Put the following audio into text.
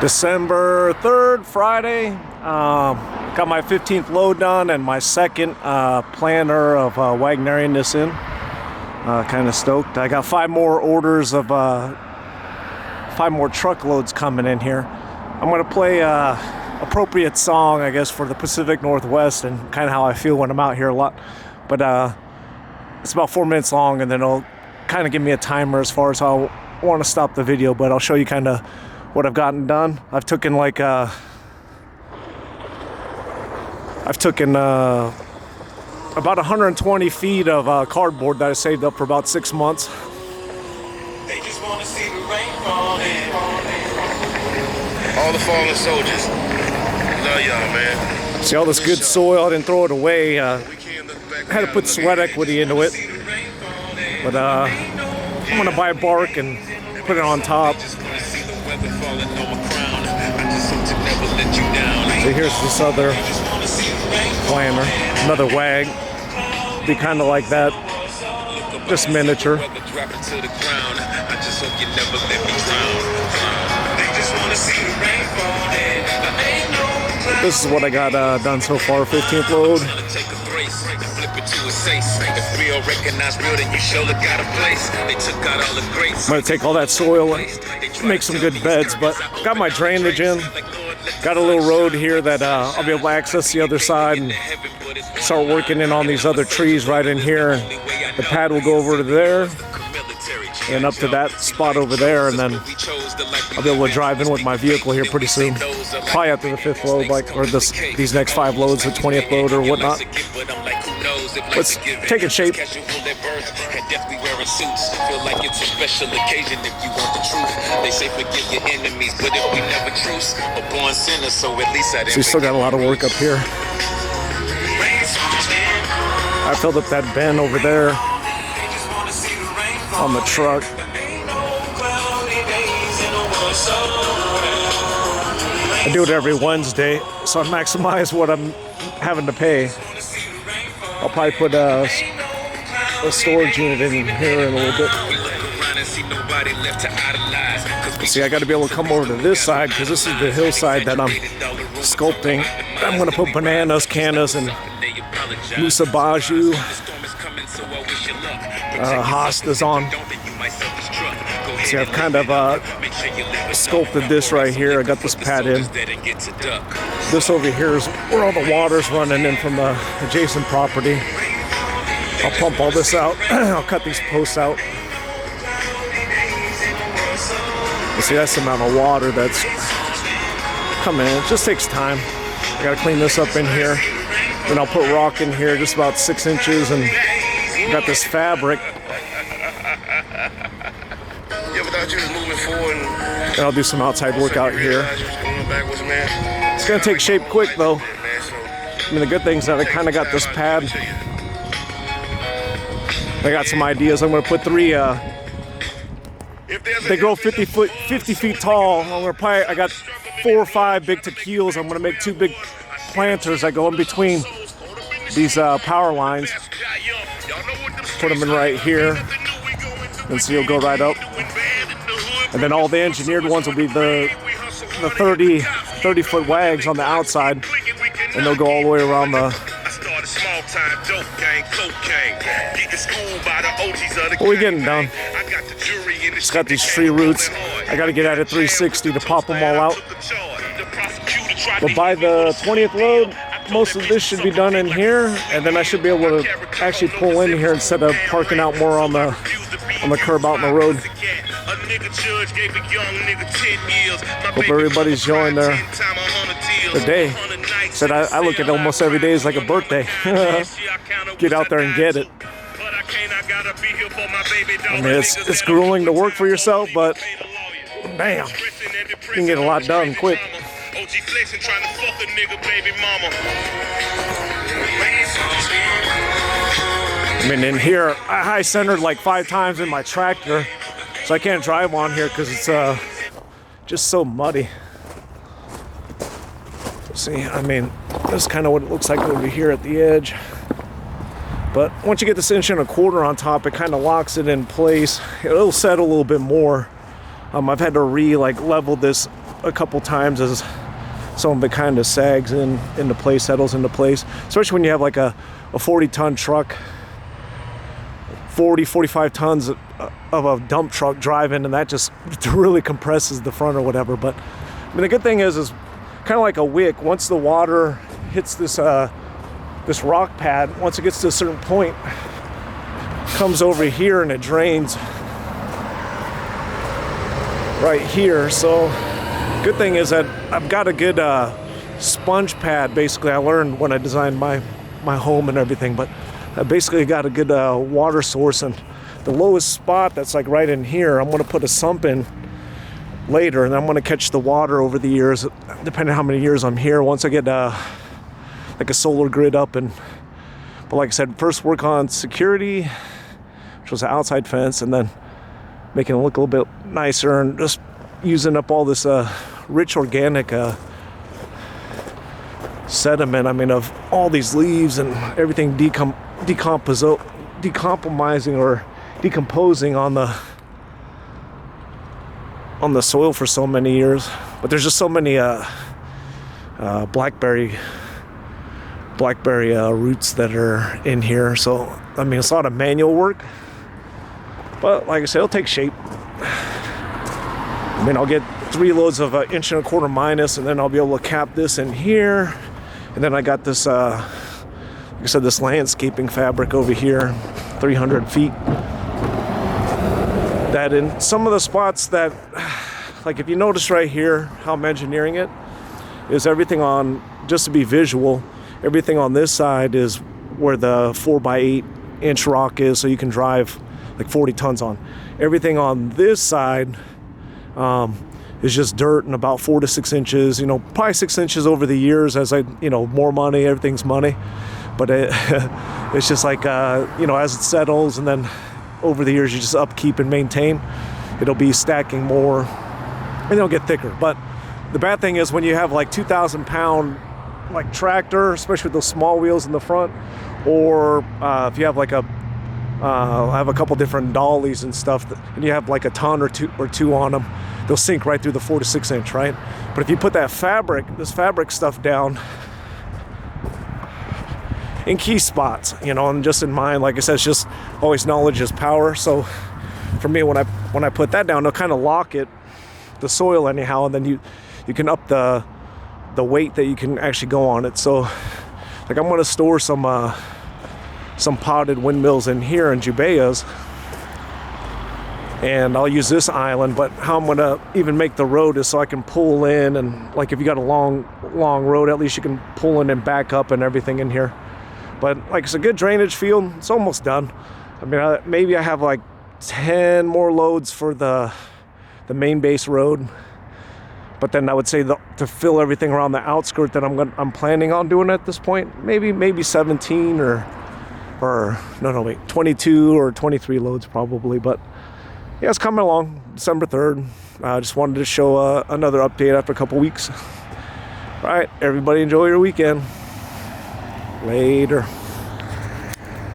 December 3rd, Friday. Got my 15th load done and my second planter of Wagnerianus in. Kind of stoked. I got 5 more orders of 5 more truckloads coming in here. I'm gonna play appropriate song, I guess, for the Pacific Northwest and kind of how I feel when I'm out here a lot. But it's about 4 minutes long, and then it'll kind of give me a timer as far as how I want to stop the video. But I'll show you kind of what I've gotten done. I've taken like about 120 feet of cardboard that I saved up for about 6 months. They just want to see the rain falling. All the fallen soldiers. Love y'all, man. See all this good soil, I didn't throw it away. I had to put sweat equity into it. But I'm gonna buy bark and put it on top. So here's this other planter, another wag. Be kind of like that, just miniature. This is what I got done so far, 15th load. I'm gonna take all that soil and make some good beds, but got my drainage in. Got a little road here that I'll be able to access the other side and start working in on these other trees right in here. The pad will go over to there and up to that spot over there, and then I'll be able to drive in with my vehicle here pretty soon. Probably after the 5th load, or these next 5 loads, the 20th load or whatnot. Let's take it shape. So we still got a lot of work up here. I filled up that bin over there on the truck. I do it every Wednesday, so I maximize what I'm having to pay. I'll probably put a storage unit in here in a little bit. See, I got to be able to come over to this side because this is the hillside that I'm sculpting. I'm going to put bananas, cannas, and musabaju hostas on. See, I've kind of sculpted this right here. I got this pad in. This over here is where all the water's running in from the adjacent property. I'll pump all this out. I'll cut these posts out. You see, that's the amount of water that's coming in. It just takes time. I gotta clean this up in here. Then I'll put rock in here, just about 6 inches, and got this fabric. And I'll do some outside work out here. It's gonna take shape quick though. I mean, the good thing is that I kind of got this pad. I got some ideas. I'm gonna put 3. They grow 50 feet tall. I got 4 or 5 big tequilas. I'm gonna make 2 big planters that go in between these power lines. Put them in right here, and so you'll go right up. And then all the engineered ones will be the 30-foot wags on the outside, and they'll go all the way around the. What are we getting done? It's got these tree roots. I got to get at it 360 to pop them all out. But by the 20th load, most of this should be done in here, and then I should be able to actually pull in here instead of parking out more on the curb out in the road. Hope everybody's enjoying their day. Said I look at almost every day as like a birthday. Get out there and get it. I mean, it's grueling to work for yourself, but bam, you can get a lot done quick. I mean, in here, I high centered like 5 times in my tractor, so I can't drive on here because it's just so muddy. See, I mean, this is kind of what it looks like over here at the edge. But once you get this 1.25 on top, it kind of locks it in place. It'll settle a little bit more. I've had to level this a couple times as some of it kind of sags into place, settles into place, especially when you have like a 40-ton truck, 45 tons of a dump truck driving, and that just really compresses the front or whatever. But I mean, the good thing is kind of like a wick. Once the water hits this rock pad, once it gets to a certain point, comes over here and it drains right here. So good thing is that I've got a good sponge pad. Basically, I learned when I designed my home and everything, but I basically got a good water source. And the lowest spot that's like right in here, I'm going to put a sump in later, and I'm going to catch the water over the years, depending on how many years I'm here, once I get like a solar grid up. But like I said, first work on security, which was an outside fence, and then making it look a little bit nicer, and just using up all this rich organic sediment. I mean, of all these leaves and everything decomposing or decomposing on the soil for so many years. But there's just so many blackberry roots that are in here. So I mean, it's a lot of manual work, but like I said, it'll take shape. I mean, I'll get 3 loads of 1.25 inch minus, and then I'll be able to cap this in here. And then I got this, like I said, this landscaping fabric over here, 300 feet. That in some of the spots that, like if you notice right here, how I'm engineering it, is everything on, just to be visual, everything on this side is where the 4x8 inch rock is, so you can drive like 40 tons on. Everything on this side is just dirt and about 4 to 6 inches, probably 6 inches over the years as more money, everything's money. But it's just like, as it settles, and then over the years you just upkeep and maintain, it'll be stacking more and it'll get thicker. But the bad thing is when you have like 2,000 pound like tractor, especially with those small wheels in the front, or if you have like I have a couple different dollies and stuff, and you have like a ton or two on them, they'll sink right through the 4 to 6 inch, right? But if you put this fabric stuff down in key spots, and just in mind, like I said, it's just always knowledge is power. So for me, when I put that down, they'll kind of lock the soil anyhow, and then you can up the weight that you can actually go on it. So like I'm going to store some potted windmills in here in Jubaeas, and I'll use this island. But how I'm going to even make the road is so I can pull in, and like if you got a long road, at least you can pull in and back up and everything in here. But like it's a good drainage field. It's almost done. I mean, maybe I have like 10 more loads for the main base road. But then I would say to fill everything around the outskirt that I'm planning on doing at this point, maybe 17 or 22 or 23 loads probably. But yeah, it's coming along. December 3rd. I just wanted to show another update after a couple weeks. All right, everybody enjoy your weekend. Later.